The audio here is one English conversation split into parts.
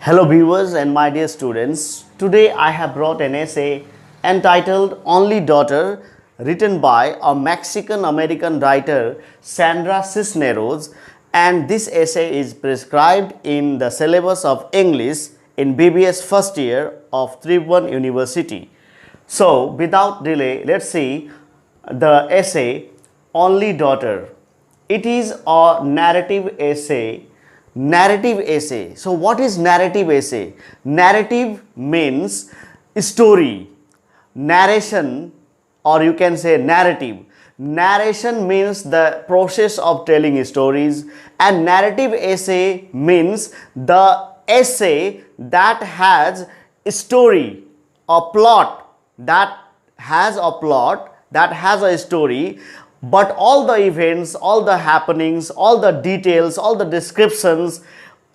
Hello, viewers and my dear students. Today I have brought an essay entitled Only Daughter, written by a Mexican American writer, Sandra Cisneros, and this essay is prescribed in the syllabus of English in BBS first year of Tribhuvan University. So, without delay, let's see the essay Only Daughter. It is a narrative essay. So what is narrative essay? Narrative means story, narration, or you can say narrative. Narration means the process of telling stories, and narrative essay means the essay that has a story, a plot, that has a story, but all the events, all the happenings, all the details, all the descriptions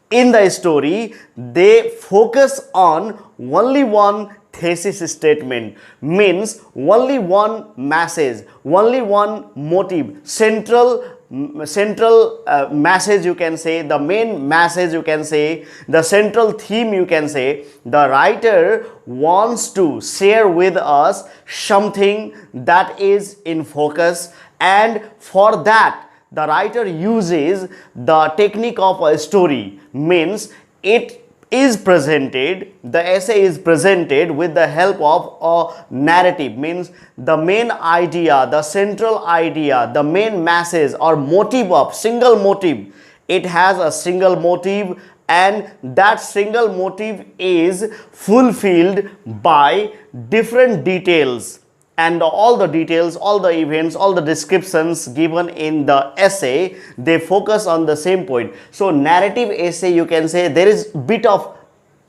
in the story, they focus on only one thesis statement, means only one message, only one motive, central message, you can say, the main message, you can say, the central theme, you can say. The writer wants to share with us something that is in focus, and for that the writer uses the technique of a story, means it is presented, the essay is presented with the help of a narrative, means the main idea, the central idea, the main message or motive of single motive. It has a single motive, and that single motive is fulfilled by different details, and all the details, all the events, all the descriptions given in the essay, they focus on the same point. So narrative essay, you can say, there is bit of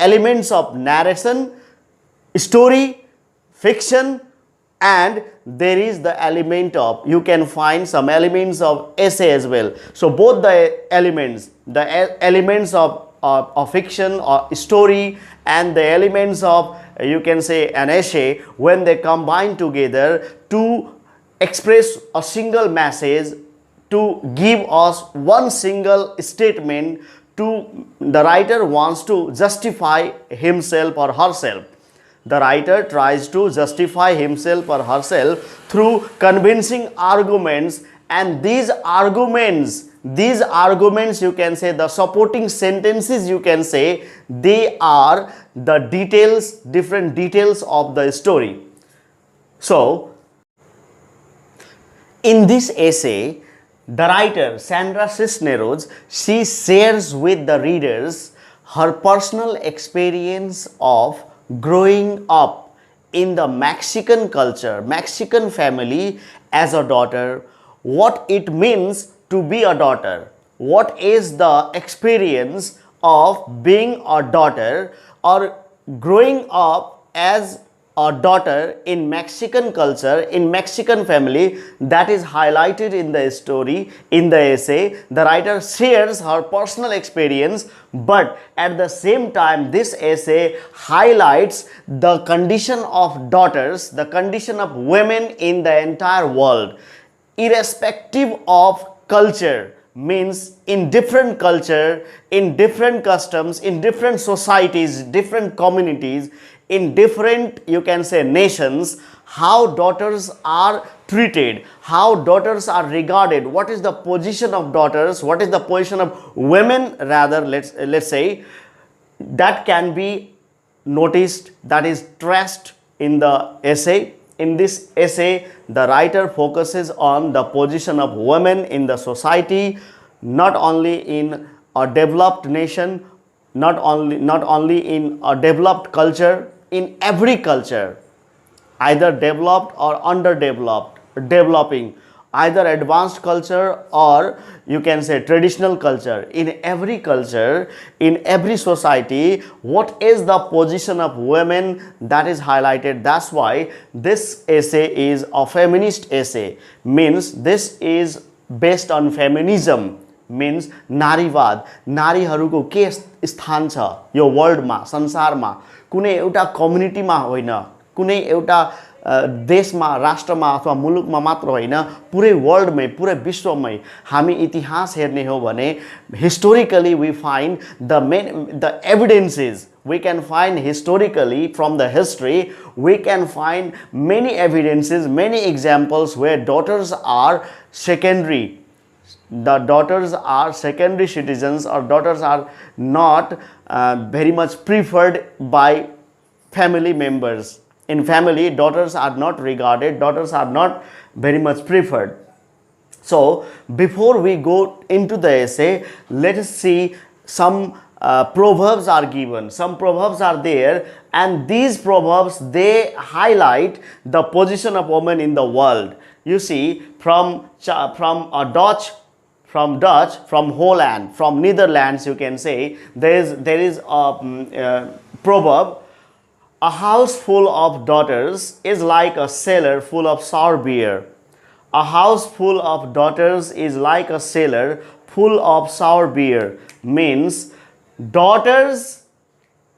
elements of narration, story, fiction, and there is the element of, you can find some elements of essay as well. So both the elements, of fiction or story, and the elements of, you can say, an essay, when they combine together to express a single message, to give us one single statement, to the writer wants to justify himself or herself. The writer tries to justify himself or herself through convincing arguments, and these arguments, you can say, the supporting sentences, you can say, they are the details, different details of the story. So in this essay, the writer Sandra Cisneros, she shares with the readers her personal experience of growing up in the Mexican culture, Mexican family, as a daughter, what it means to be a daughter, what is the experience of being a daughter or growing up as a daughter in Mexican culture, in Mexican family. That is highlighted in the story, in the essay. The writer shares her personal experience, but at the same time this essay highlights the condition of daughters, the condition of women in the entire world, irrespective of culture, means in different culture, in different customs, in different societies, different communities, in different, you can say, nations, how daughters are treated, how daughters are regarded, what is the position of daughters, what is the position of women, rather, let's say, that can be noticed, that is traced in the essay. In this essay, the writer focuses on the position of women in the society, not only in a developed nation, not only in a developed culture, in every culture, either developed or underdeveloped, developing, either advanced culture or, you can say, traditional culture. In every culture, in every society, what is the position of women, that is highlighted. That's why this essay is a feminist essay, means this is based on feminism, means नारीवाद, नारीहरूको के स्थान छ यो वर्ल्डमा, संसारमा, कुनै एउटा कम्युनिटीमा होइन, कुनै एउटा देशमा राष्ट्रमा अथवा मुलुकमा मात्र होइन पुरै वर्ल्डमै पुरै विश्वमै हामी इतिहास हेर्ने हो भने historically we find the evidences we can find historically from the history we can find many evidences many examples where daughters are secondary the daughters are secondary citizens or daughters are not very much preferred by family members in family daughters are not regarded daughters are not very much preferred so before we go into the essay let us see some proverbs are given some proverbs are there and these proverbs they highlight the position of women in the world you see from Dutch from Holland from Netherlands you can say there is a proverb a house full of daughters is like a cellar full of sour beer a house full of daughters is like a cellar full of sour beer means daughters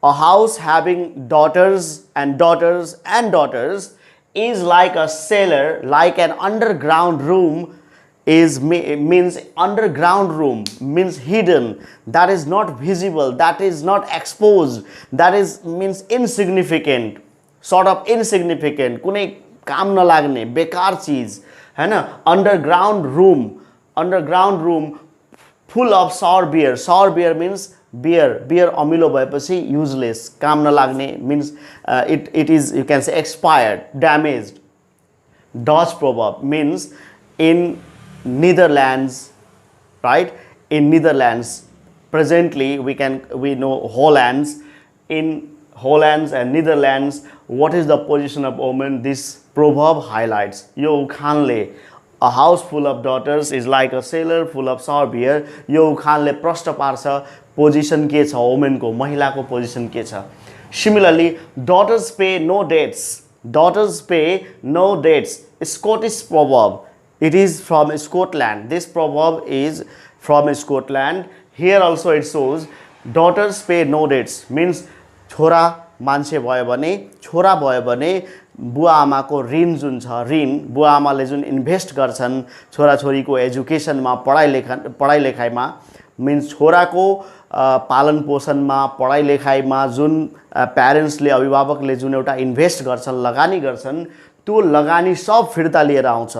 a house having daughters and daughters and daughters is like a cellar like an underground room means underground room means hidden that is not visible that is not exposed that is means insignificant sort of insignificant कुनै काम नलाग्ने बेकार चीज हैन underground room full of sour beer means beer अमिलो भएपछि useless काम नलाग्ने means it is you can say expired damaged Dutch proverb means in Netherlands right in Netherlands presently we know Hollands in Hollands and Netherlands what is the position of women this proverb highlights yo उखानले a house full of daughters is like a cellar full of sour beer यो उखानले प्रश्न पार्छ position के छ वुमेनको महिलाको position के छ similarly daughters pay no debts Scottish proverb it is from Scotland this proverb is from Scotland here also it shows daughters pay no debts means छोरा मान्छे भयो भने बुवा आमाको ऋण जुन छ ऋण बुवा आमाले जुन इन्भेस्ट गर्छन् छोराछोरीको एजुकेसनमा पढाइ लेखाइमा मिन्स छोराको पालन पोषणमा पढाइ लेखाइमा जुन प्यारेन्ट्सले अभिभावकले जुन एउटा इन्भेस्ट गर्छन् लगानी गर्छन् त्यो लगानी सब फिर्ता लिएर आउँछ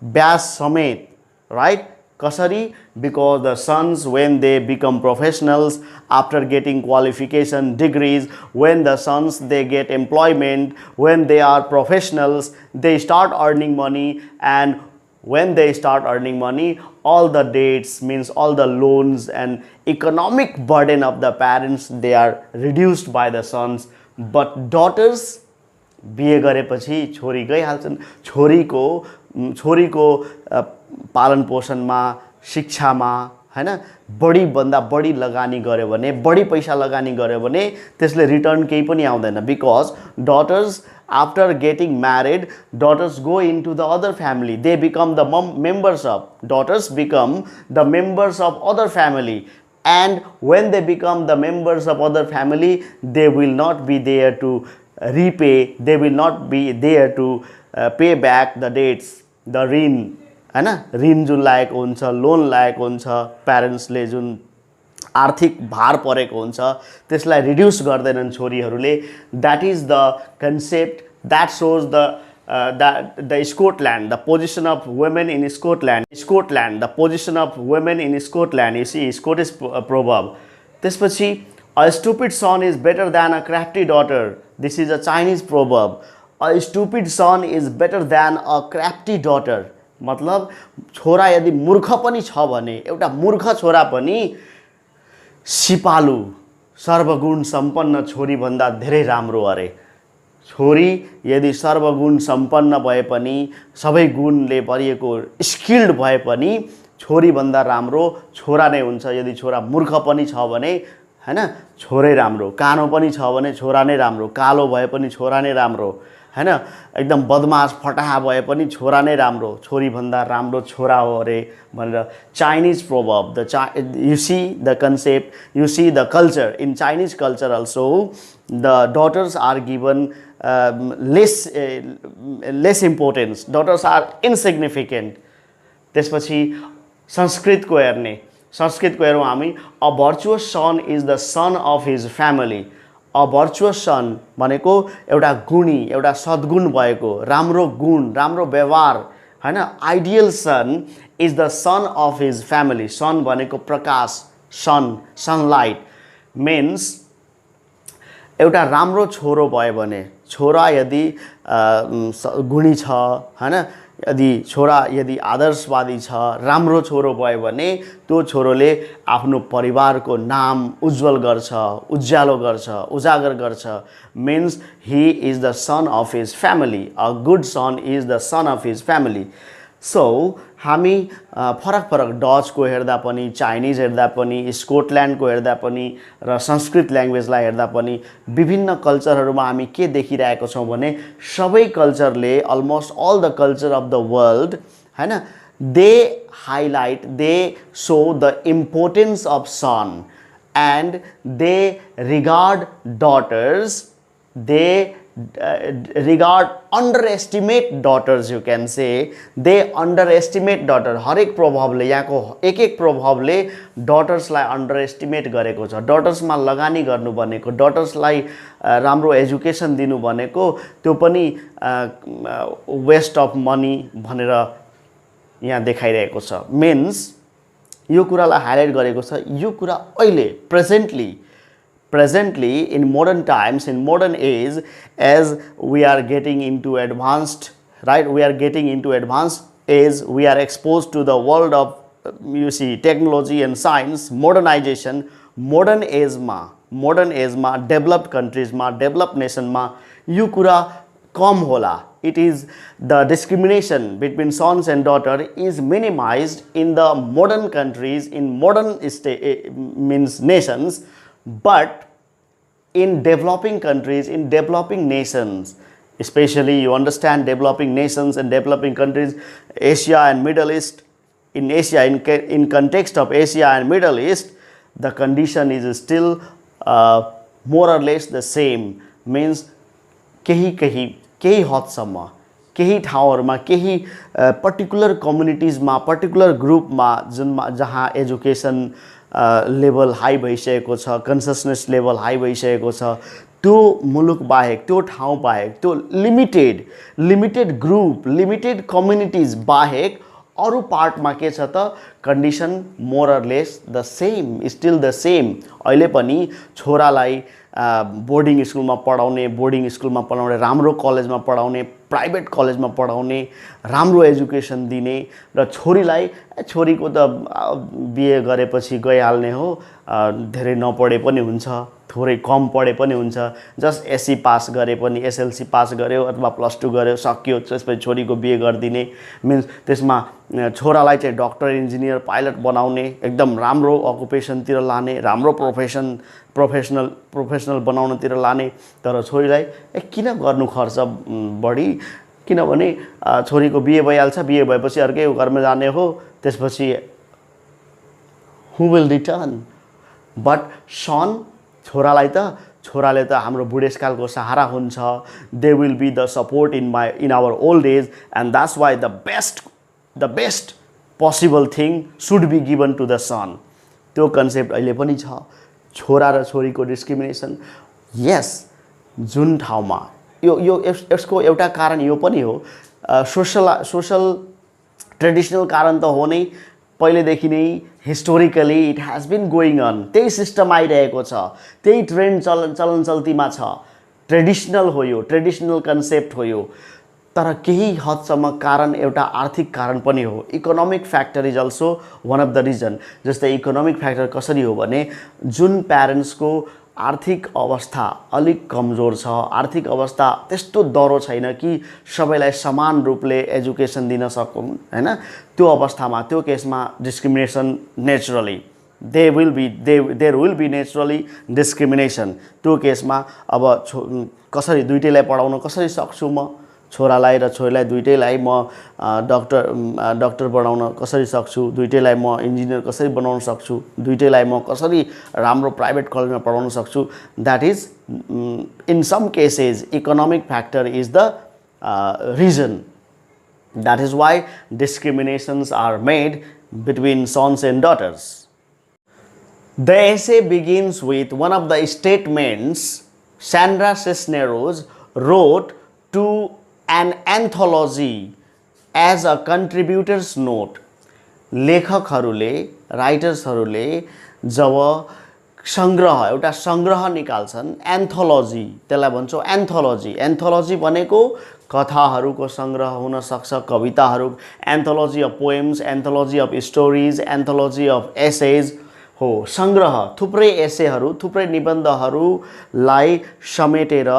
ब्याज समेत राइट कसरी because the sons when they become professionals after getting qualification degrees when the sons they get employment when they are professionals they start earning money and when they start earning money all the debts means all the loans and economic burden of the parents they are reduced by the sons but daughters बिहे गरेपछि छोरी गइहाल्छन् छोरीको पालन पोषणमा शिक्षामा हैन बढी भन्दा बढी लगानी गर्यो भने बढी पैसा लगानी गर्यो भने त्यसले रिटर्न केही पनि आउँदैन because daughters after getting married daughters go into the other family they become the daughters become the members of other family and when they become the members of other family they will not be there to repay they will not be there to pay back the debts the ऋण हैन ऋण जुन लागेको हुन्छ loan लागेको हुन्छ प्यारेन्ट्सले जुन आर्थिक भार परेको हुन्छ त्यसलाई रिड्युस गर्दैनन् छोरीहरूले that is the concept that shows the Scotland the position of women in Scotland the position of women in Scotland you see Scottish proverb त्यसपछि a stupid son is better than a crafty daughter this is a Chinese proverb a stupid son is better than a crafty daughter मतलब छोरा यदि मूर्ख पनि छ भने एउटा मूर्ख छोरा पनि सिपालु सर्वगुण सम्पन्न छोरी भन्दा धेरै राम्रो अरे छोरी यदि सर्वगुण सम्पन्न भए पनि सबै गुणले भरिएको स्किल्ड भए पनि छोरी भन्दा राम्रो छोरा नै हुन्छ यदि छोरा मूर्ख पनि छ भने हैन छोरै राम्रो कानो पनि छ भने छोरा नै राम्रो कालो भए पनि छोरा नै राम्रो हैन एकदम बदमाश फटाहा भए पनि छोरा नै राम्रो छोरी भन्दा राम्रो छोरा हो अरे भनेर Chinese proverb you see the concept you see the culture in Chinese culture also the daughters are given less importance, daughters are insignificant. त्यसपछि संस्कृतको हेरौँ हामी, a virtuous son is the son of his family. A virtuous son भनेको एउटा गुणी, एउटा सद्गुण भएको, राम्रो गुण, राम्रो व्यवहार, हैन। Ideal son is the son of his family. Son भनेको प्रकाश, सनलाइट मिन्स एउटा राम्रो छोरो भयो भने, छोरा यदि गुणी छ, हैन, यदि आदर्शवादी छ, राम्रो छोरो भयो भने त्यो छोरोले आफ्नो परिवारको नाम उज्जवल गर्छ, उज्यालो गर्छ, उजागर गर्छ। Means he is the son of his family. A good son is the son of his family. So हामी फरक डचको हेर्दा पनि, चाइनिज हेर्दा पनि, स्कटल्यान्डको हेर्दा पनि र संस्कृत ल्याङ्ग्वेजलाई हेर्दा पनि विभिन्न कल्चरहरूमा हामी के देखिरहेको छौँ भने सबै कल्चरले, almost all the culture of the world, हैन, they highlight, they show the importance of son and they regard daughters, they underestimate daughters, you can say. They underestimate daughter. हरेक प्रभावले, यहाँको एक प्रभावले डटर्सलाई अन्डरएस्टिमेट गरेको छ। डटर्समा लगानी गर्नु भनेको, डटर्सलाई राम्रो एजुकेसन दिनु भनेको त्यो पनि वेस्ट अफ मनी भनेर यहाँ देखाइरहेको छ। मिन्स यो कुरालाई हाइलाइट गरेको छ। यो कुरा अहिले presently in modern times, in modern age, as we are getting into advanced, right, we are getting into advanced age, we are exposed to the world of you see technology and science, modernization, modern age ma developed countries ma, developed nation ma यो कुरा कम होला। It is the discrimination between sons and daughter is minimized in the modern countries, in modern means nations. But in developing countries, in developing nations, especially you understand developing nations and developing countries, Asia and Middle East, in Asia, in context of Asia and Middle East, the condition is still more or less the same. Means केही हदसम्म, केही ठाउँहरुमा, केही particular कम्युनिटिजमा, particular ग्रुपमा जहाँ education level high भइसकेको छ, consciousness level high भइसकेको छ, त्यो मुलुक बाहेक, त्यो ठाउँ बाहेक, त्यो लिमिटेड ग्रुप, लिमिटेड कम्युनिटिज बाहेक अरु पार्टमा के छ त condition more or less the same, still the same. अहिले पनि छोरालाई बोर्डिङ स्कुलमा पढाउने, राम्रो कलेजमा पढाउने, प्राइभेट कलेजमा पढाउने, राम्रो एजुकेसन दिने र छोरीको त बिए गरेपछि गइहाल्ने हो, धेरै नपढे पनि हुन्छ, थोरै कम पढे पनि हुन्छ, जस्ट एससी पास गरे पनि, एसएलसी पास गर्यो अथवा +2 गर्यो, सक्यो, त्यसपछि छोरीको बिए गरिदिने। मिन्स त्यसमा छोरालाई चाहिँ डक्टर, इन्जिनियर, पाइलट बनाउने, एकदम राम्रो अकुपेसनतिर लाने, राम्रो प्रोफेसनल बनाउनतिर लाने। तर छोरीलाई किन गर्नु खर्च बढी, किनभने छोरीको बिए भइहाल्छ, बिए भएपछि अर्कै घरमा जाने हो, त्यसपछि who will return. But son छोराले त हाम्रो बुढेसकालको सहारा हुन्छ। They will be the support in our old age and that's why the best possible thing should be given to the son. त्यो कन्सेप्ट अहिले पनि छ। छोरा र छोरीको डिस्क्रिमिनेसन, यस, जुन ठाउँमा यसको एउटा कारण यो पनि हो, सोशल ट्रेडिसनल कारण त हो नै, पहिलेदेखि नै historically it has been going on, त्यही सिस्टम आइरहेको छ, त्यही ट्रेन्ड चलन चल्तीमा छ, ट्रेडिसनल हो यो, ट्रेडिसनल कन्सेप्ट हो यो। तर केही हदसम्म कारण एउटा आर्थिक कारण पनि हो। Economic factor is also one of the region. जस्तै इकोनोमिक फ्याक्टर कसरी हो भने, जुन प्यारेन्ट्सको आर्थिक अवस्था अलिक कमजोर छ, आर्थिक अवस्था त्यस्तो दरो छैन कि सबैलाई समान रूपले एजुकेसन दिन सकुन्, हैन, त्यो अवस्थामा, त्यो केसमा discrimination naturally there will be naturally discrimination. त्यो केसमा अब कसरी दुईटैलाई पढाउन कसरी सक्छु म, छोरालाई र छोरीलाई दुइटैलाई म डक्टर बनाउन कसरी सक्छु, दुइटैलाई म इन्जिनियर कसरी बनाउन सक्छु, दुइटैलाई म कसरी राम्रो प्राइभेट कलेजमा पढाउन सक्छु. That is in some cases economic factor is the reason. That is why discriminations are made between sons and daughters. The essay begins with one of the statements Sandra Cisneros wrote to an anthology as a contributor's note. लेखकहरूले राइटर्सहरूले जब सङ्ग्रह एउटा सङ्ग्रह निकाल्छन् anthology, त्यसलाई भन्छौँ anthology. Anthology भनेको कथाहरूको सङ्ग्रह हुन सक्छ, कविताहरू, anthology of poems, anthology of stories, anthology of essays हो. सङ्ग्रह थुप्रै एसेहरू, थुप्रै निबन्धहरूलाई समेटेर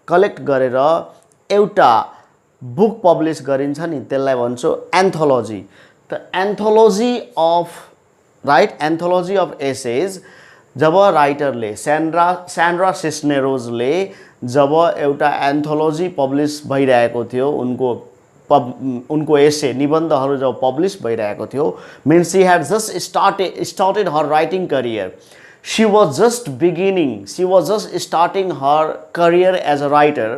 कलेक्ट गरेर एउटा बुक पब्लिस गरिन्छ नि, त्यसलाई भन्छौँ एन्थोलोजी. त एन्थोलोजी अफ एसेज जब राइटरले स्यान्ड्रा सिस्नेरोजले जब एउटा एन्थोलोजी पब्लिस भइरहेको थियो, उनको एसे निबन्धहरू जब पब्लिस भइरहेको थियो, means she had just started her writing career. She was just starting her career as a writer.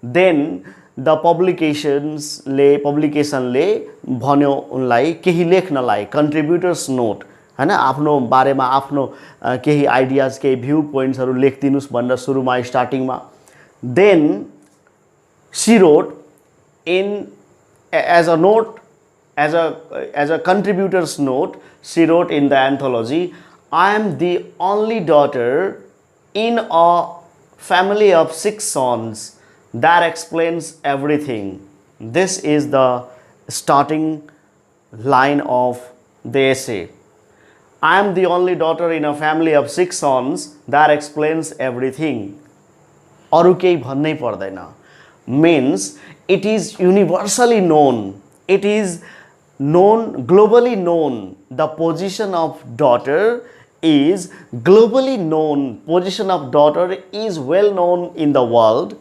Then the पब्लिकेसनले भन्यो उनलाई केही लेख्नलाई, कन्ट्रिब्युटर्स नोट हैन, आफ्नो बारेमा आफ्नो केही आइडियाज, केही भ्यू पोइन्ट्सहरू लेखिदिनुस् भनेर सुरुमा स्टार्टिङमा. Then she wrote in as a contributor's note, she wrote in the anthology, I am the only daughter in a family of 6 sons. That explains everything. This is the starting line of the essay. I am the only daughter in a family of 6 sons. That explains everything. अरु केही भन्नै पर्दैन. Means it is universally known, it is globally known. The position of daughter is globally known. Position of daughter is well known in the world,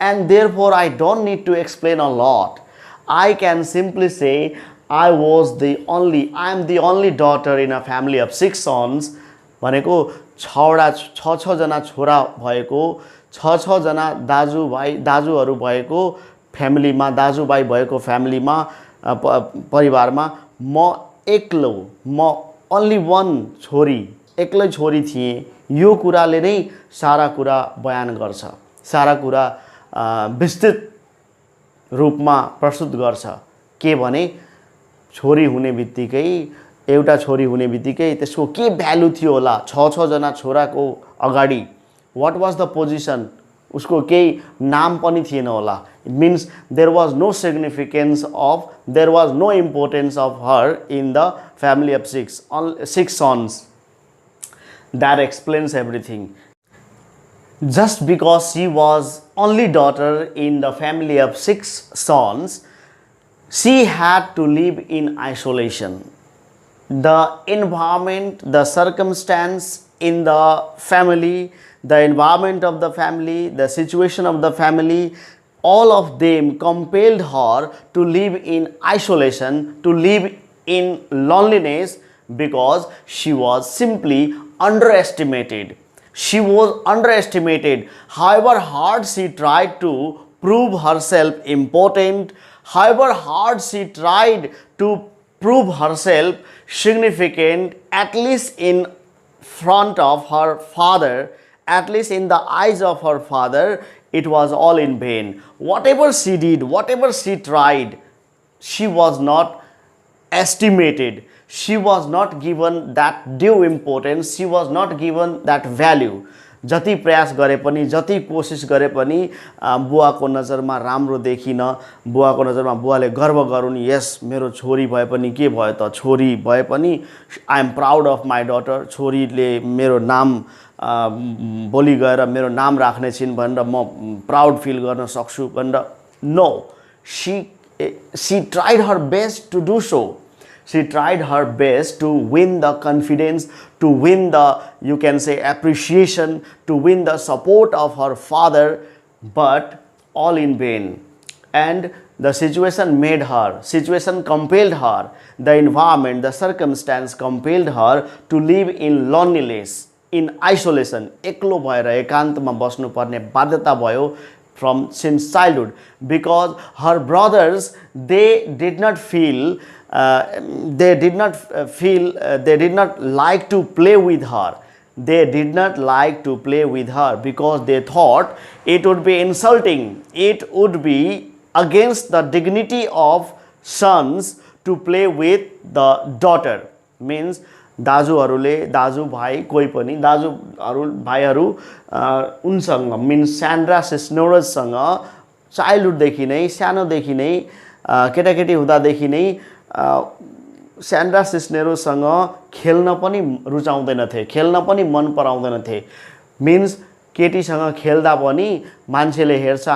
and therefore I don't need to explain a lot. I can simply say I am the only daughter in a family of 6 sons. भनेको 6 जना छोरा भएको, 6 जना दाजुहरू भएको फ्यामिलीमा, दाजुभाइ भएको फ्यामिलीमा, परिवारमा म ओन्ली वान छोरी, एक्लै छोरी थिएँ. यो कुराले नै सारा कुरा बयान गर्छ, सारा कुरा विस्तृत रूपमा प्रस्तुत गर्छ. के भने छोरी हुने बित्तिकै, एउटा छोरी हुने बित्तिकै त्यसको के भ्यालु थियो होला 6 जना छोराको अगाडि. व्हाट वाज द पोजिसन, उसको केही नाम पनि थिएन होला. It means there was no significance of, there was no importance of her in the family of 6 sons. That explains everything. Just because she was only daughter in the family of 6 sons, she had to live in isolation. The environment, the circumstance in the family, the environment of the family, the situation of the family, all of them compelled her to live in isolation, to live in loneliness, because she was simply underestimated. She was underestimated. However hard she tried to prove herself important, however hard she tried to prove herself significant, at least in front of her father, at least in the eyes of her father, it was all in vain. Whatever she did, whatever she tried, she was not estimated. She was not given that due importance. She was not given that value. जति प्रयास गरे पनि, जति कोसिस गरे पनि बुवाको नजरमा राम्रो देखिन. बुवाको नजरमा बुवाले गर्व गरून्, यस मेरो छोरी भए पनि के भयो त, छोरी भए पनि I am proud of my daughter, छोरीले मेरो नाम भोलि गएर मेरो नाम राख्ने छिन् भनेर म प्राउड फिल गर्न सक्छु भनेर. No, she tried her best to do so. She tried her best to win the confidence, to win the, you can say, appreciation, to win the support of her father, but all in vain. and the situation compelled her, the environment, the circumstance compelled her to live in loneliness, in isolation. एक्लो भएर एकान्तमा बस्नुपर्ने बाध्यता भयो from since childhood, because her brothers, they did not like to play with her. They did not like to play with her because they thought it would be insulting. It would be against the dignity of sons to play with the daughter. Means दाजुहरूले दाजुभाइ कोही पनि दाजुहरू भाइहरू उनसँग mince स्यान्ड्रा सिस्नोरससँग चाइल्डहुडदेखि नै सानोदेखि नै केटाकेटी हुँदादेखि नै स्यान्ड्रा सिस्नेरोसँग खेल्न पनि रुचाउँदैनथे, खेल्न पनि मन पराउँदैनथे. मिन्स केटीसँग खेल्दा पनि मान्छेले हेर्छ,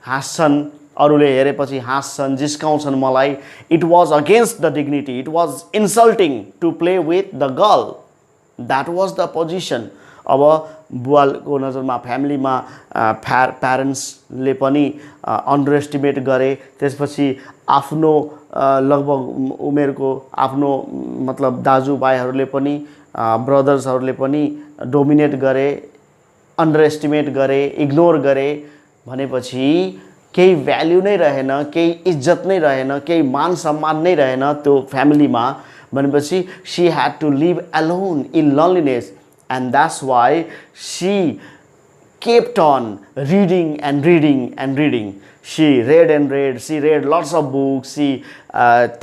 हाँस्छन्, अरूले हेरेपछि हाँस्छन्, जिस्काउँछन् मलाई. It was against the dignity, it was insulting to play with the girl. That was the position. अब बुवाको नजरमा फ्यामिलीमा प्यारेन्ट्सले पनि अन्डर एस्टिमेट गरे. त्यसपछि आफ्नो लगभग उमेरको आफ्नो मतलब दाजुभाइहरूले पनि ब्रदर्सहरूले पनि डोमिनेट गरे, अन्डर एस्टिमेट गरे, इग्नोर गरे. भनेपछि केही भ्याल्यु नै रहेन, केही इज्जत नै रहेन, केही मान सम्मान नै रहेन त्यो फ्यामिलीमा. भनेपछि she had to live alone in loneliness. And that's why she kept on reading and reading and reading. She read and read. She read lots of books. She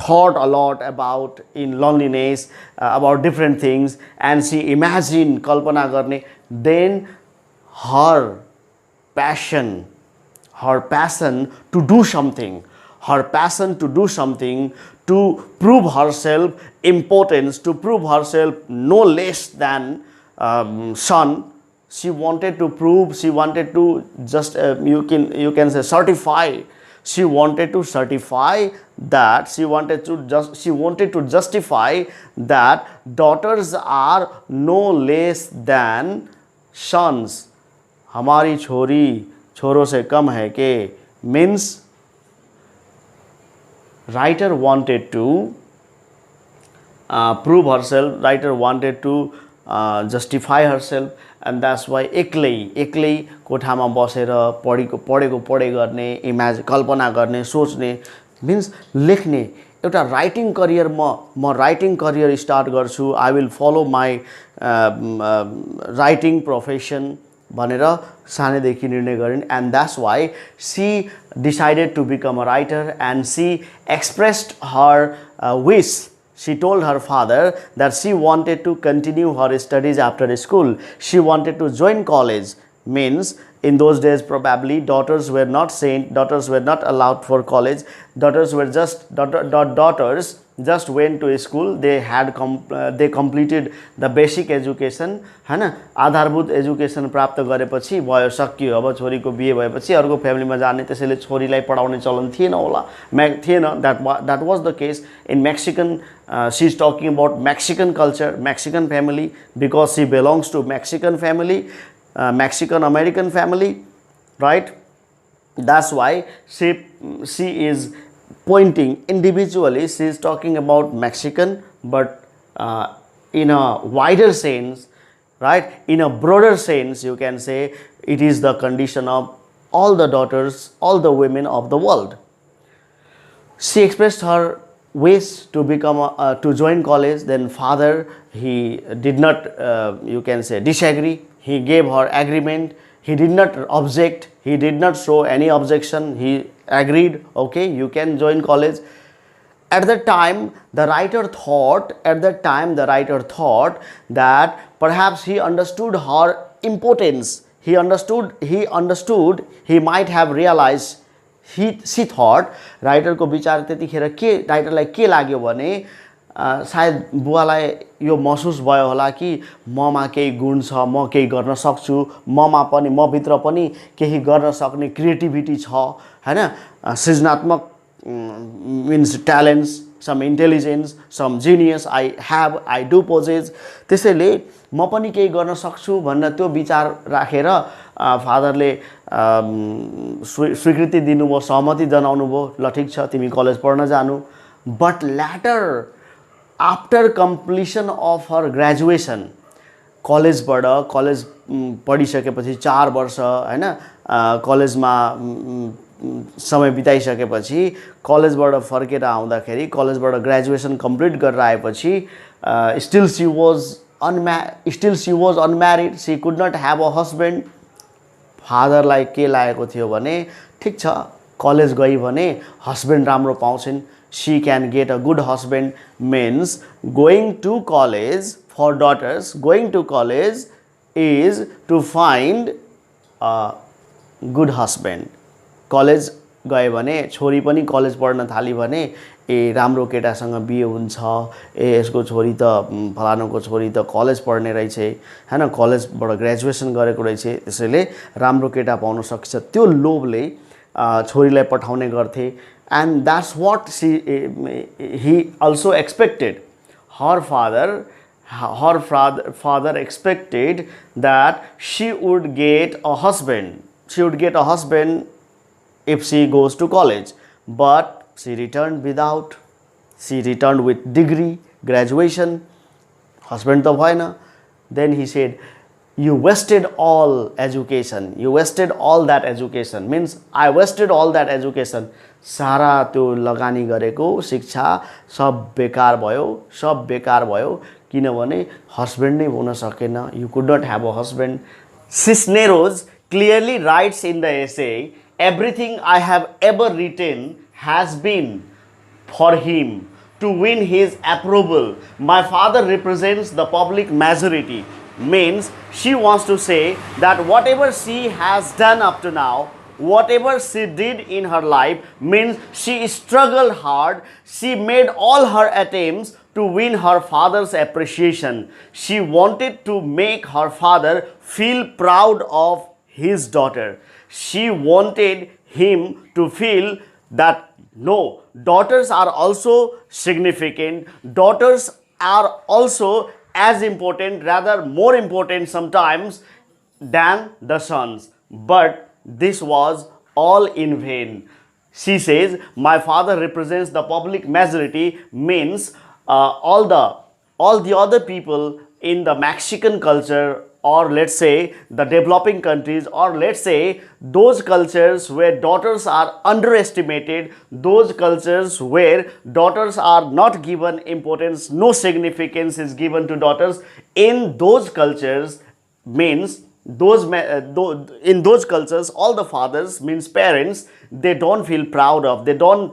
thought a lot about in loneliness, about different things, and she imagined, kalpana garne. Then her passion to do something, to prove herself importance, to prove herself no less than son. She wanted to prove, she wanted to just you can say certify. She wanted to certify that, she wanted to justify that daughters are no less than sons. हमारी छोरी छोरों से कम है के. Means writer wanted to prove herself, writer wanted to justify herself, and that's why एक्लै कोठामा बसेर पढेको पढे गर्ने, कल्पना गर्ने, सोच्ने, मिन्स लेख्ने. एउटा राइटिङ करियर म राइटिङ करियर स्टार्ट गर्छु, I will follow my writing profession भनेर सानैदेखि निर्णय गरिन्. And that's why she decided to become a writer and she expressed her wish. She told her father that she wanted to continue her studies after school. She wanted to join college. Means in those days probably daughters were not sent, daughters were not allowed for college. Daughters just went to school. They completed the basic education, हैन. आधारभूत education प्राप्त गरेपछि भयो, सकियो. अब छोरीको बिहे भएपछि अर्को फ्यामिलीमा जाने, त्यसैले छोरीलाई पढाउने चलन थिएन होला, थिएन. that was the case in Mexican. She is talking about Mexican culture, Mexican family, because she belongs to Mexican family, Mexican American family, right? That's why she is pointing individually. She is talking about Mexican, but in a wider sense, right? In a broader sense, you can say it is the condition of all the daughters, all the women of the world. She expressed her wish to become to join college. Then father, he did not you can say disagree. He gave her agreement. He did not object. He did not show any objection. He agreed, okay, you can join college. At that time the writer thought that perhaps he understood her importance. He understood, he might have realized. she thought, writer को विचार त्यतिखेर के राइटरलाई के लाग्यो भने सायद बुवालाई यो महसुस भयो होला कि ममा केही गुण छ, म केही गर्न सक्छु, म भित्र पनि केही गर्न सक्ने क्रिएटिभिटी छ, हैन. सृजनात्मक mince talents, some intelligence, some genius I do possess. त्यसैले म पनि केही गर्न सक्छु भन्ने त्यो विचार राखेर फादरले स्वीकृति दिनुभयो, सहमति जनाउनु भयो, ल ठीक छ तिमी कलेज पढ्न जानु. But later after completion of her graduation, college पढिसकेपछि 4 वर्ष हैन कलेजमा समय बिताइसकेपछि कलेजबाट फर्केर आउँदाखेरि, कलेजबाट ग्रेजुएसन कम्प्लिट गरेर आएपछि still she was unmarried, she could not have a husband. फादरलाई के लागेको थियो भने ठीक छ कलेज गई भने हस्बेन्ड राम्रो पाउँछिन्, she can get a good husband. Means going to college for daughters, going to college is to find a good husband. College गए भने छोरी पनि कलेज पढ्न थाली भने ए राम्रो केटासँग बिहे हुन्छ, ए यसको छोरी त फलानुको छोरी त कलेज पढ्ने रहेछ हैन, कलेजबाट ग्रेजुएसन गरेको रहेछ, त्यसैले राम्रो केटा पाउन सक्छ, त्यो लोभले छोरीलाई पठाउने गर्थे. And that's what he also expected. Her father expected that she would get a husband. She would get a husband if she goes to college. But she returned without. She returned with degree, graduation. Husband to bhaina. Then he said, you wasted all education. You wasted all that education. Means I wasted all that education. सारा त्यो लगानी गरेको शिक्षा सब बेकार भयो किनभने husband नै हुन सकेन. You could not have a husband. Cisneros clearly writes in the essay, everything I have ever written has been for him to win his approval. My father represents the public majority. Means she wants to say that whatever she has done up to now, whatever she did in her life, means she struggled hard, she made all her attempts to win her father's appreciation. She wanted to make her father feel proud of his daughter. She wanted him to feel that no, daughters are also significant, daughters are also as important, rather more important sometimes than the sons. But this was all in vain. She says, my father represents the public majority, means all the other people in the Mexican culture, or let's say the developing countries, or let's say those cultures where daughters are underestimated, those cultures where daughters are not given importance, no significance is given to daughters. In those cultures, means in those cultures, all the fathers, means parents, they don't feel proud of, they don't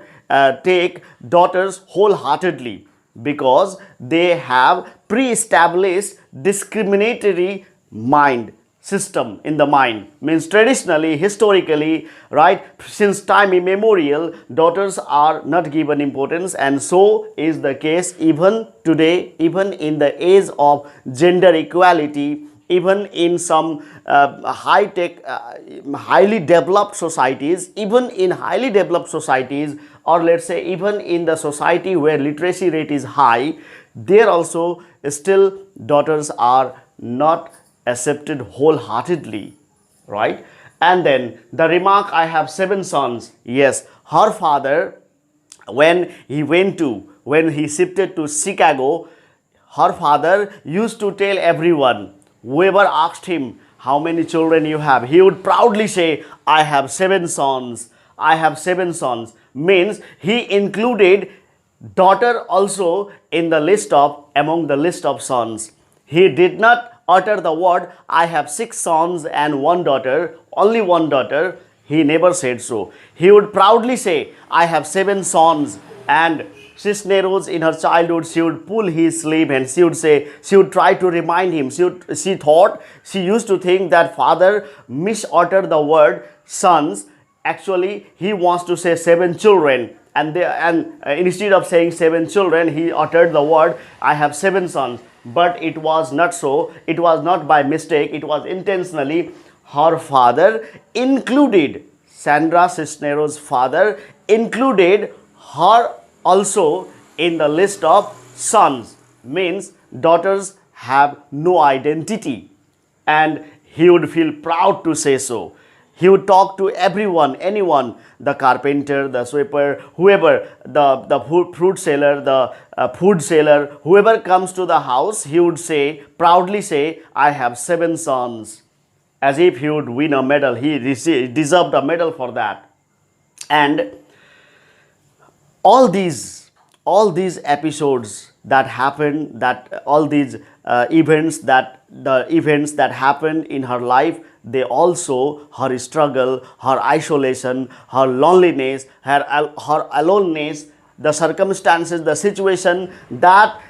take daughters wholeheartedly, because they have pre-established discriminatory mind system in the mind. Means traditionally, historically, right, since time immemorial, daughters are not given importance, and so is the case even today, even in the age of gender equality, even in some high-tech, highly developed societies, even in highly developed societies, or let's say even in the society where literacy rate is high, there also still daughters are not accepted wholeheartedly, right? And then the remark, I have 7 sons. Yes, her father, when he shifted to Chicago, her father used to tell everyone, whoever asked him, how many children you have, he would proudly say, I have 7 sons. I have 7 sons. Means he included daughter also in the list of, among the list of sons. He did not utter the word, I have 6 sons and 1 daughter, only 1 daughter. He never said so. He would proudly say, I have 7 sons. And Cisneros, in her childhood, she would pull his sleeve and she would try to remind him. She used to think that father misuttered the word sons. Actually, he wants to say 7 children. And instead of saying 7 children, he uttered the word, I have 7 sons. But it was not so. It was not by mistake. It was intentionally. Her father included, Sandra Cisneros' father included her also in the list of sons, means daughters have no identity, and he would feel proud to say so. He would talk to everyone, anyone, the carpenter, the sweeper, whoever, the fruit seller, the food seller, whoever comes to the house, he would say, proudly say, I have 7 sons, as if he would win a medal. He deserved a medal for that. And all these episodes that happened, that all these events that happened in her life, they also her struggle, her isolation, her loneliness, her aloneness, the circumstances, the situation that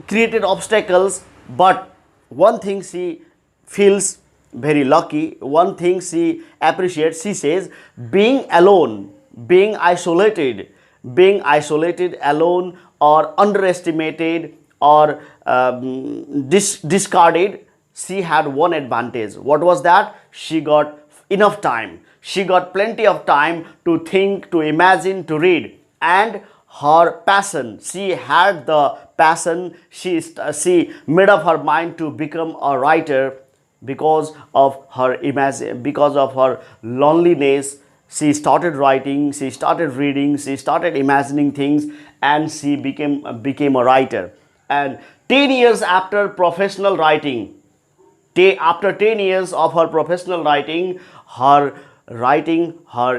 created obstacles. But one thing she feels very lucky, one thing she appreciates, she says, being alone, being isolated, alone, or underestimated, or discarded, she had one advantage. What was that? She got enough time. She got plenty of time to think, to imagine, to read. And her passion, she had the passion, she made up her mind to become a writer because of because of her loneliness. She started writing, she started reading, she started imagining things, and she became a writer. And 10 years after professional writing, after 10 years of her professional writing, her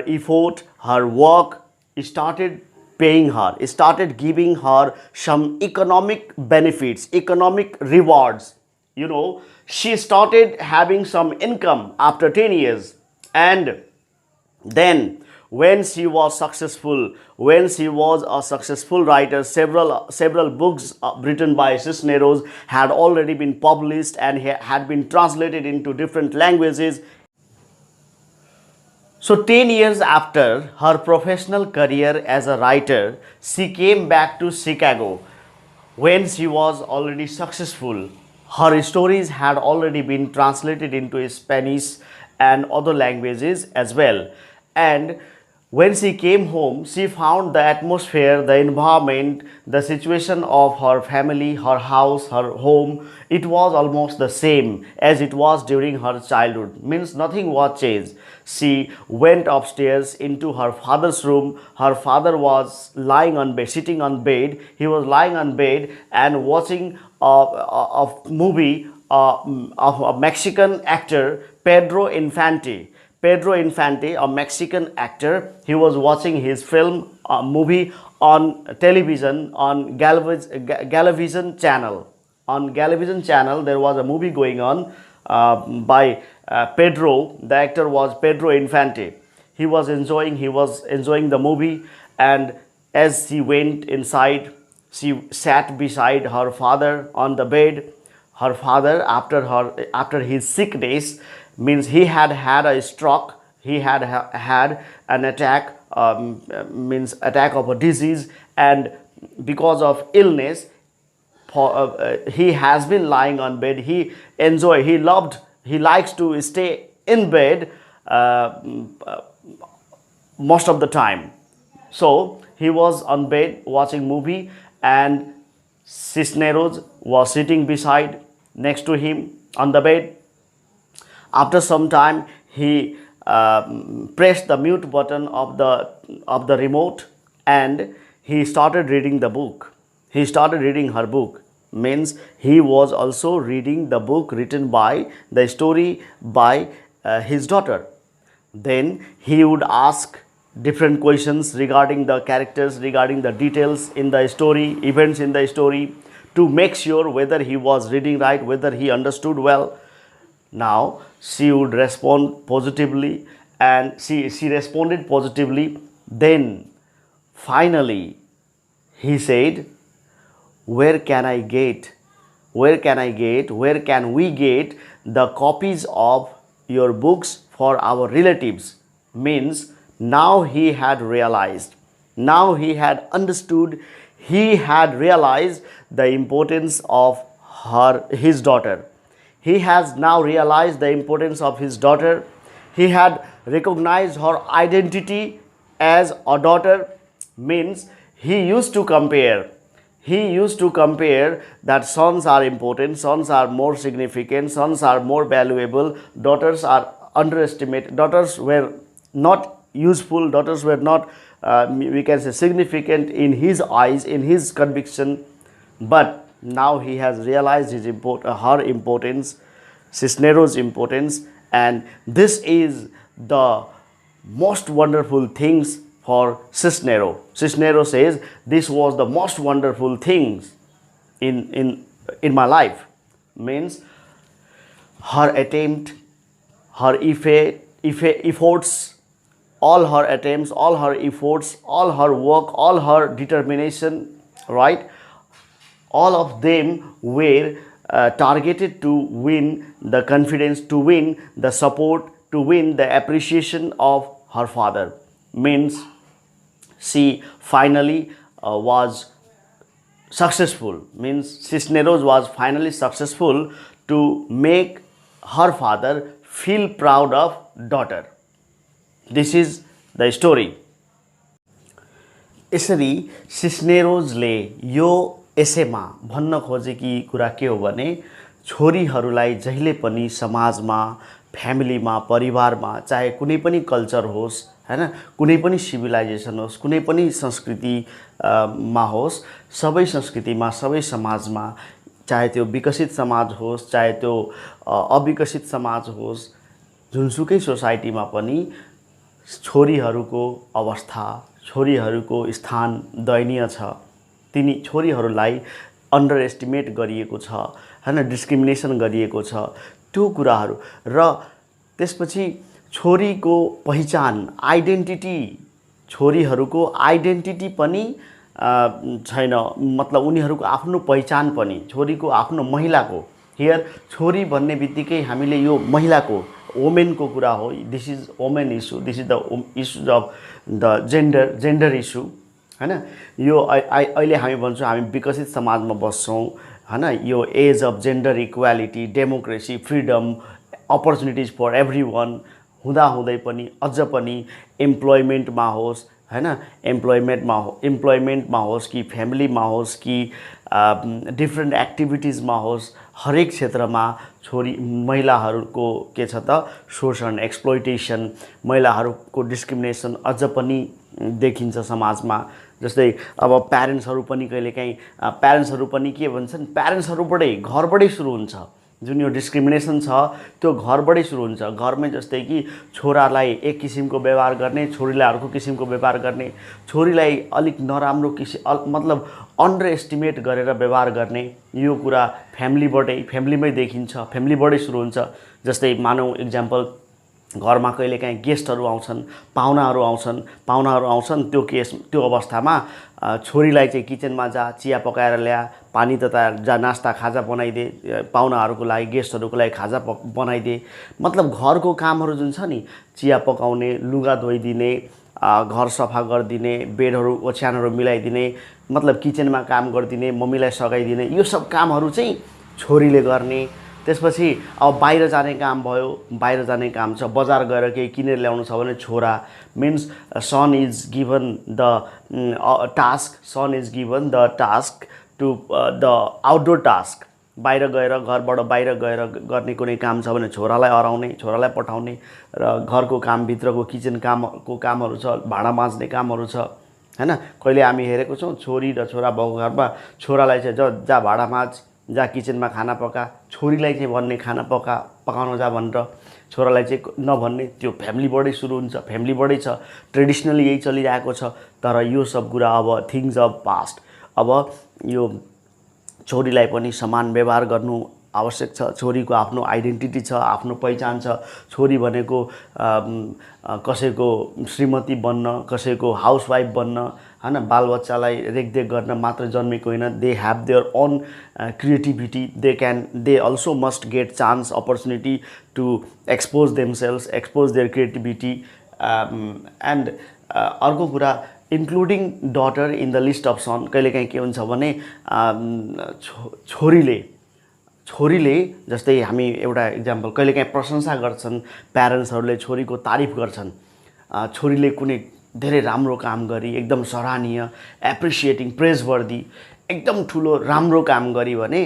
effort, her work started paying her, started giving her some economic benefits, economic rewards. She started having some income after 10 years. And then, when she was successful, when she was a successful writer, several books written by Cisneros had already been published and had been translated into different languages. So 10 years after her professional career as a writer, she came back to Chicago. When she was already successful, her stories had already been translated into Spanish and other languages as well. And when she came home, she found the atmosphere, the environment, the situation of her family, her house, her home, it was almost the same as it was during her childhood. Means nothing was changed. She went upstairs into her father's room. Her father was lying on bed, sitting on bed. He was lying on bed and watching a movie of a Mexican actor, Pedro Infante. Pedro Infante, a Mexican actor, he was watching his film movie on television on Galavision channel. On Galavision channel, there was a movie going on by Pedro. The actor was Pedro Infante. He was enjoying the movie, and as she went inside, she sat beside her father on the bed. Her father, after his sick days, means he had had a stroke, he had had an attack, means attack of a disease, and because of illness, he has been lying on bed. He likes to stay in bed most of the time. So he was on bed watching movie, and Cisneros was sitting beside next to him on the bed. After some time, he pressed the mute button of the remote, and he started reading the book. He started reading her book. Means he was also reading the book written by the story by his daughter. Then he would ask different questions regarding the characters, regarding the details in the story, events in the story, to make sure whether he was reading right, whether he understood well. Now she would respond positively, and she responded positively. Then finally he said, where can we get the copies of your books for our relatives? Means now he had realized, now he had understood, he had realized the importance of his daughter. He has now realized the importance of his daughter. He had recognized her identity as a daughter. Means he used to compare that sons are important, sons are more significant, sons are more valuable, daughters are underestimated, daughters were not useful, daughters were not we can say significant in his eyes, in his conviction. But now he has realized her importance, Cisneros' importance, and this is the most wonderful things for Cisnero. Cisnero says this was the most wonderful things in my life. Means her attempt, her efforts, all her attempts, all her efforts, all her work, all her determination, right? All of them were targeted to win the confidence, to win the support, to win the appreciation of her father. Means she finally was successful. Means Cisneros was finally successful to make her father feel proud of daughter. This is the story. यसरी सिस्नेरोजले यो एसेमा भन्न खोजेकी कुरा के हो भने छोरीहरूलाई जहिले पनि समाजमा, फ्यामिलीमा, परिवारमा, चाहे कुनै पनि कल्चर होस् हैन, कुनै पनि सिभिलाइजेसन होस्, कुनै पनि संस्कृति मा होस्, सबै संस्कृतिमा, सबै समाजमा, चाहे त्यो विकसित समाज होस्, चाहे त्यो अविकसित समाज होस्, जुनसुकै सोसाइटीमा पनि छोरीहरूको अवस्था, छोरीहरूको स्थान दयनीय छ। तिनी छोरीहरूलाई अन्डर एस्टिमेट गरिएको छ हैन, डिस्क्रिमिनेसन गरिएको छ, त्यो कुराहरू। र त्यसपछि छोरीको पहिचान, आइडेन्टिटी, छोरीहरूको आइडेन्टिटी पनि छैन। मतलब उनीहरूको आफ्नो पहिचान पनि, छोरीको आफ्नो, महिलाको, हियर छोरी भन्ने बित्तिकै हामीले यो महिलाको, वोमेनको कुरा हो। This is women issue, this is the issues of the gender issue हैन। यो अहिले हामी भन्छौँ हामी विकसित समाजमा बस्छौँ हैन। यो age of gender equality, democracy, freedom, opportunities for everyone हुँदाहुँदै पनि अझ पनि एम्प्लोइमेन्टमा होस् हैन, एम्प्लोइमेन्टमा होस् कि फ्यामिलीमा होस् कि डिफ्रेन्ट एक्टिभिटिजमा होस्, हरेक क्षेत्रमा छोरी महिलाहरूको के छ त शोषण, एक्सप्लोइटेसन, महिलाहरूको डिस्क्रिमिनेसन अझ पनि देखिन्छ समाजमा। जस्तै अब प्यारेन्ट्सहरू पनि कहिलेकाहीँ प्यारेन्ट्सहरू पनि के भन्छन्, प्यारेन्ट्सहरूबाटै, घरबाटै सुरु हुन्छ। जुन यो डिस्क्रिमिनेसन छ त्यो घरबाटै सुरु हुन्छ। घरमै जस्तै कि छोरालाई एक किसिमको व्यवहार गर्ने, छोरीलाई अर्को किसिमको व्यवहार गर्ने, छोरीलाई अलिक नराम्रो मतलब अन्डर एस्टिमेट गरेर व्यवहार गर्ने, यो कुरा फ्यामिलीमै देखिन्छ, फ्यामिलीबाटै सुरु हुन्छ। जस्तै मानौँ इक्जाम्पल, घरमा कहिलेकाहीँ गेस्टहरू आउँछन्, पाहुनाहरू आउँछन्, त्यो अवस्थामा छोरीलाई चाहिँ किचनमा जा, चिया पकाएर ल्या, पानी तताएर जा, नास्ता खाजा बनाइदे, पाहुनाहरूको लागि, गेस्टहरूको लागि खाजा बनाइदे। मतलब घरको कामहरू जुन छ नि, चिया पकाउने, लुगा धोइदिने, घर सफा गरिदिने, बेडहरू ओछ्यानहरू मिलाइदिने, मतलब किचनमा काम गरिदिने, मम्मीलाई सघाइदिने, यो सब कामहरू चाहिँ छोरीले गर्ने। त्यसपछि अब बाहिर जाने काम भयो, बाहिर जाने काम छ, बजार गएर केही किनेर ल्याउनु छ भने छोरा, means son is given the task to the outdoor task. बाहिर गएर, घरबाट बाहिर गएर गर्ने कुनै काम छ भने छोरालाई अराउने, छोरालाई पठाउने, र घरको कामभित्रको किचन कामको कामहरू छ, भाँडा माझ्ने कामहरू छ हैन। कहिले हामी हेरेको छौँ छोरी र छोरा भएको घरमा छोरालाई चाहिँ जा भाँडा माझ, जा किचनमा खाना पका, छोरीलाई चाहिँ भन्ने खाना पकाउन जा भनेर, छोरालाई चाहिँ नभन्ने। त्यो फ्यामिलीबाटै सुरु हुन्छ, फ्यामिलीबाटै छ, ट्रेडिसनली यही चलिरहेको छ। तर यो सब कुरा अब थिङ्स अफ पास्ट। अब यो छोरीलाई पनि समान व्यवहार गर्नु आवश्यक छ। छोरीको आफ्नो आइडेन्टिटी छ, आफ्नो पहिचान छ। छोरी भनेको कसैको श्रीमती बन्न, कसैको हाउसवाइफ बन्न हैन, बालबच्चालाई रेखदेख गर्न मात्र जन्मेको होइन। They have their own creativity, they also must get chance, opportunity to expose themselves, expose their creativity. And अर्को कुरा, including daughter in the list of son. कहिलेकाहीँ के हुन्छ भने छोरीले जस्तै हामी एउटा इक्जाम्पल, कहिलेकाहीँ प्रशंसा गर्छन्, प्यारेन्ट्सहरूले छोरीको तारिफ गर्छन्। छोरीले कुनै धेरै राम्रो काम गरी एकदम सराहनीय एप्रिसिएटिङ प्रेज वर्दी एकदम ठुलो राम्रो काम गरी भने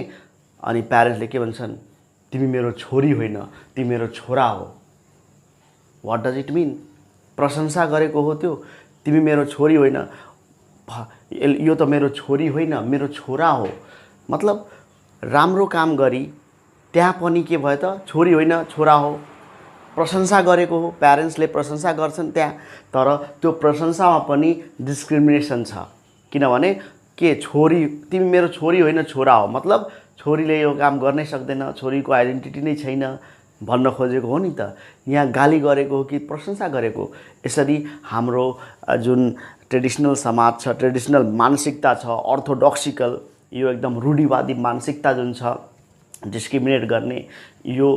अनि प्यारेन्ट्सले के भन्छन्, तिमी मेरो छोरी होइन, तिमी मेरो छोरा हो। व्हाट डज इट मिन? प्रशंसा गरेको हो त्यो, तिमी मेरो छोरी होइन, यो त मेरो छोरी होइन, मेरो छोरा हो। मतलब राम्रो काम गरी त्यहाँ पनि के भयो त, छोरी होइन छोरा हो। प्रशंसा गरेको हो, प्यारेन्ट्सले प्रशंसा गर्छन् त्यहाँ, तर त्यो प्रशंसामा पनि डिस्क्रिमिनेसन छ। किनभने के, छोरी, तिमी मेरो छोरी होइन छोरा हो, मतलब छोरीले यो काम गर्नै सक्दैन, छोरीको आइडेन्टिटी नै छैन भन्न खोजेको हो नि त। यहाँ गाली गरेको हो कि प्रशंसा गरेको? यसरी हाम्रो जुन ट्रेडिसनल समाज छ, ट्रेडिसनल मानसिकता छ, अर्थोडक्सिकल, यो एकदम रूढिवादी मानसिकता जुन छ, डिस्क्रिमिनेट गर्ने, यो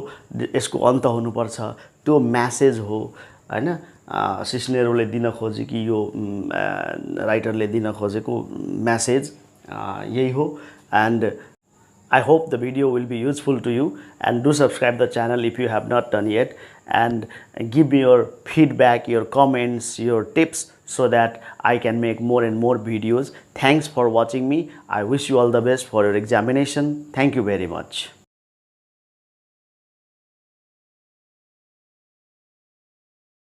यसको अन्त हुनुपर्छ। त्यो म्यासेज हो हैन, सिस्नेरोले दिन खोजे कि यो राइटरले दिन खोजेको म्यासेज यही हो। End I hope the video will be useful to you, and do subscribe the channel if you have not done yet, and give me your feedback, your comments, your tips, so that I can make more and more videos. Thanks for watching me. I wish you all the best for your examination. Thank you very much.